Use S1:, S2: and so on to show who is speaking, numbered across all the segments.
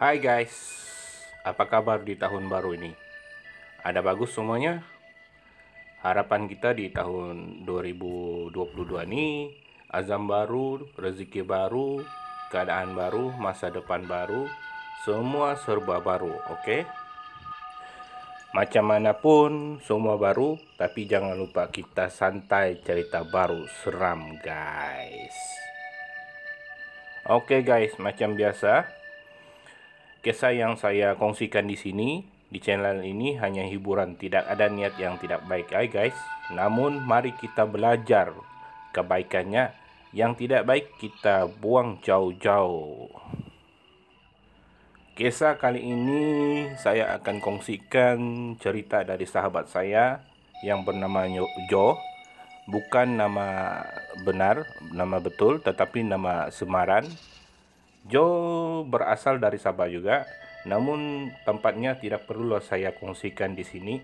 S1: Hai guys, apa kabar di tahun baru ini? Ada bagus semuanya? Harapan kita di tahun 2022 ini, azam baru, rezeki baru, keadaan baru, masa depan baru, semua serba baru, oke? Macam mana pun, semua baru, tapi jangan lupa kita santai cerita baru, seram guys. Oke guys, macam biasa, kisah yang saya kongsikan di sini, di channel ini hanya hiburan, tidak ada niat yang tidak baik, guys. Namun mari kita belajar kebaikannya, yang tidak baik kita buang jauh-jauh. Kisah kali ini saya akan kongsikan cerita dari sahabat saya yang bernama Jo. Bukan nama benar, nama betul, tetapi nama semaran. Jo berasal dari Sabah juga, namun tempatnya tidak perlu saya kongsikan di sini.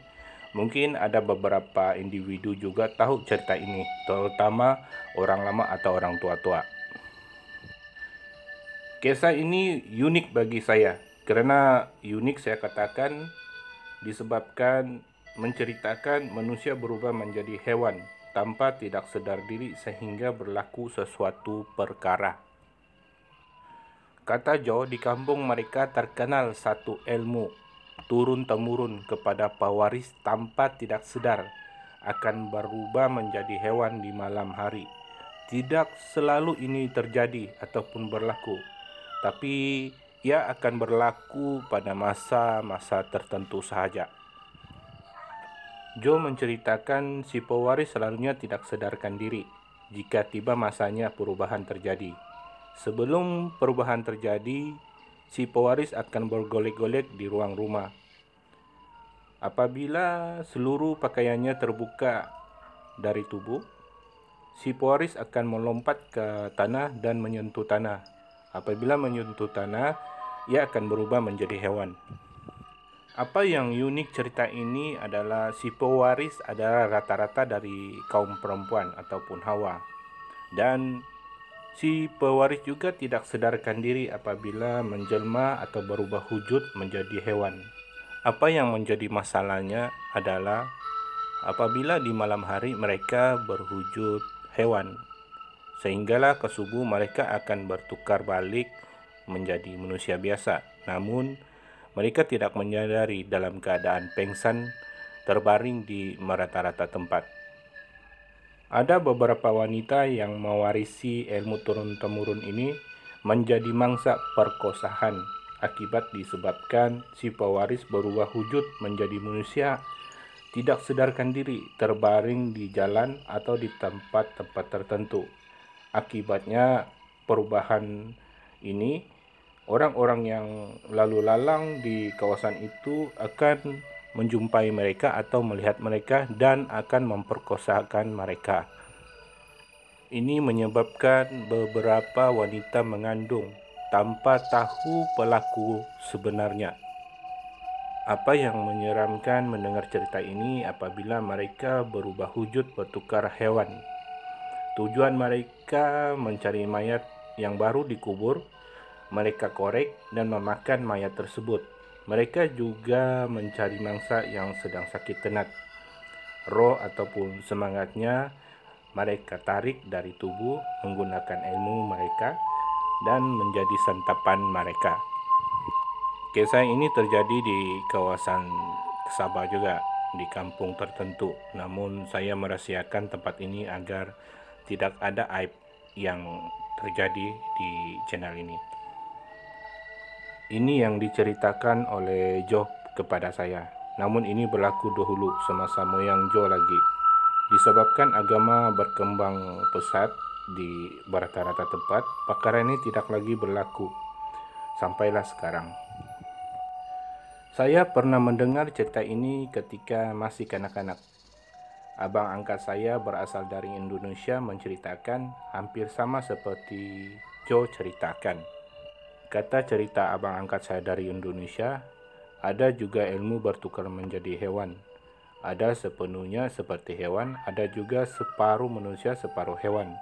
S1: Mungkin ada beberapa individu juga tahu cerita ini, terutama orang lama atau orang tua-tua. Kisah ini unik bagi saya. Karena unik saya katakan disebabkan menceritakan manusia berubah menjadi hewan tanpa tidak sadar diri sehingga berlaku sesuatu perkara. Kata Jo, di kampung mereka terkenal satu ilmu turun-temurun kepada pewaris tanpa tidak sadar akan berubah menjadi hewan di malam hari. Tidak selalu ini terjadi ataupun berlaku, tapi ia akan berlaku pada masa-masa tertentu sahaja. Jo menceritakan si pewaris selalunya tidak sadarkan diri jika tiba masanya perubahan terjadi. Sebelum perubahan terjadi, si pewaris akan bergolek-golek di ruang rumah. Apabila seluruh pakaiannya terbuka dari tubuh, si pewaris akan melompat ke tanah dan menyentuh tanah. Apabila menyentuh tanah, ia akan berubah menjadi hewan. Apa yang unik cerita ini adalah si pewaris adalah rata-rata dari kaum perempuan ataupun Hawa. Dan si pewaris juga tidak sadarkan diri apabila menjelma atau berubah wujud menjadi hewan. Apa yang menjadi masalahnya adalah apabila di malam hari mereka berwujud hewan, sehinggalah ke subuh mereka akan bertukar balik menjadi manusia biasa. Namun mereka tidak menyadari dalam keadaan pingsan terbaring di merata-rata tempat. Ada beberapa wanita yang mewarisi ilmu turun-temurun ini menjadi mangsa perkosaan akibat disebabkan si pewaris berubah wujud menjadi manusia, tidak sadarkan diri, terbaring di jalan atau di tempat-tempat tertentu. Akibatnya perubahan ini, orang-orang yang lalu lalang di kawasan itu akan menjumpai mereka atau melihat mereka dan akan memperkosakan mereka. Ini menyebabkan beberapa wanita mengandung tanpa tahu pelaku sebenarnya. Apa yang menyeramkan mendengar cerita ini apabila mereka berubah wujud bertukar hewan. Tujuan mereka mencari mayat yang baru dikubur, mereka korek dan memakan mayat tersebut. Mereka juga mencari mangsa yang sedang sakit tenat. Roh ataupun semangatnya mereka tarik dari tubuh menggunakan ilmu mereka dan menjadi santapan mereka. Kisah ini terjadi di kawasan Sabah juga, di kampung tertentu. Namun saya merahasiakan tempat ini agar tidak ada aib yang terjadi di channel ini. Ini yang diceritakan oleh Jo kepada saya. Namun ini berlaku dahulu semasa moyang Jo lagi. Disebabkan agama berkembang pesat di rata-rata tempat, perkara ini tidak lagi berlaku sampailah sekarang. Saya pernah mendengar cerita ini ketika masih kanak-kanak. Abang angkat saya berasal dari Indonesia menceritakan hampir sama seperti Jo ceritakan. Kata cerita abang angkat saya dari Indonesia, ada juga ilmu bertukar menjadi hewan. Ada sepenuhnya seperti hewan, ada juga separuh manusia separuh hewan.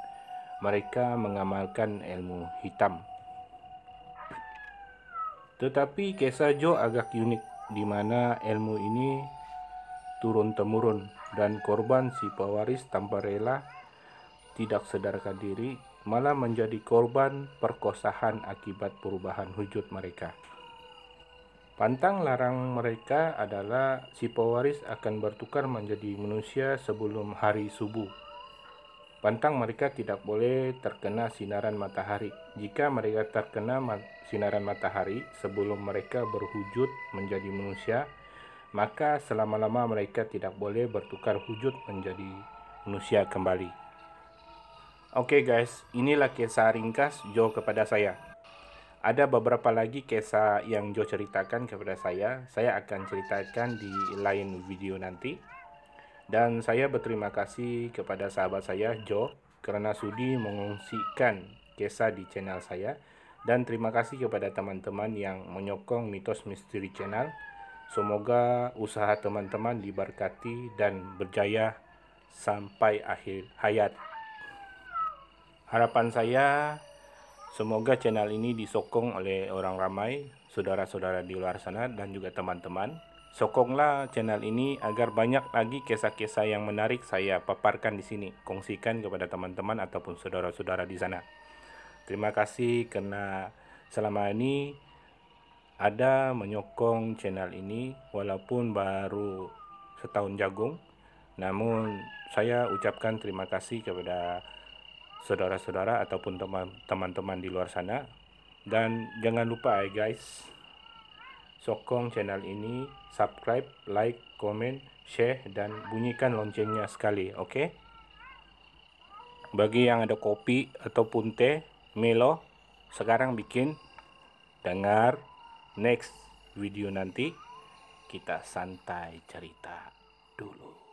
S1: Mereka mengamalkan ilmu hitam. Tetapi kisah Joe agak unik, di mana ilmu ini turun-temurun dan korban si pewaris tanpa rela tidak sadarkan diri malah menjadi korban perkosaan akibat perubahan wujud mereka. Pantang larang mereka adalah si pewaris akan bertukar menjadi manusia sebelum hari subuh. Pantang mereka tidak boleh terkena sinaran matahari. Jika mereka terkena sinaran matahari sebelum mereka berwujud menjadi manusia, maka selama-lama mereka tidak boleh bertukar wujud menjadi manusia kembali. Oke guys, inilah kisah ringkas Joe kepada saya. Ada beberapa lagi kisah yang Joe ceritakan kepada saya akan ceritakan di lain video nanti. Dan saya berterima kasih kepada sahabat saya Joe kerana sudi mengongsikan kisah di channel saya. Dan terima kasih kepada teman-teman yang menyokong Mitos Misteri Channel. Semoga usaha teman-teman diberkati dan berjaya sampai akhir hayat. Harapan saya, semoga channel ini disokong oleh orang ramai, saudara-saudara di luar sana dan juga teman-teman. Sokonglah channel ini agar banyak lagi kisah-kisah yang menarik saya paparkan di sini, kongsikan kepada teman-teman ataupun saudara-saudara di sana. Terima kasih karena selama ini ada menyokong channel ini walaupun baru setahun jagung. Namun saya ucapkan terima kasih kepada saudara-saudara ataupun teman-teman di luar sana. Dan jangan lupa guys, sokong channel ini, subscribe, like, komen, share, dan bunyikan loncengnya sekali, oke? Bagi yang ada kopi ataupun teh, Milo, sekarang bikin, dengar, next video nanti kita santai cerita dulu.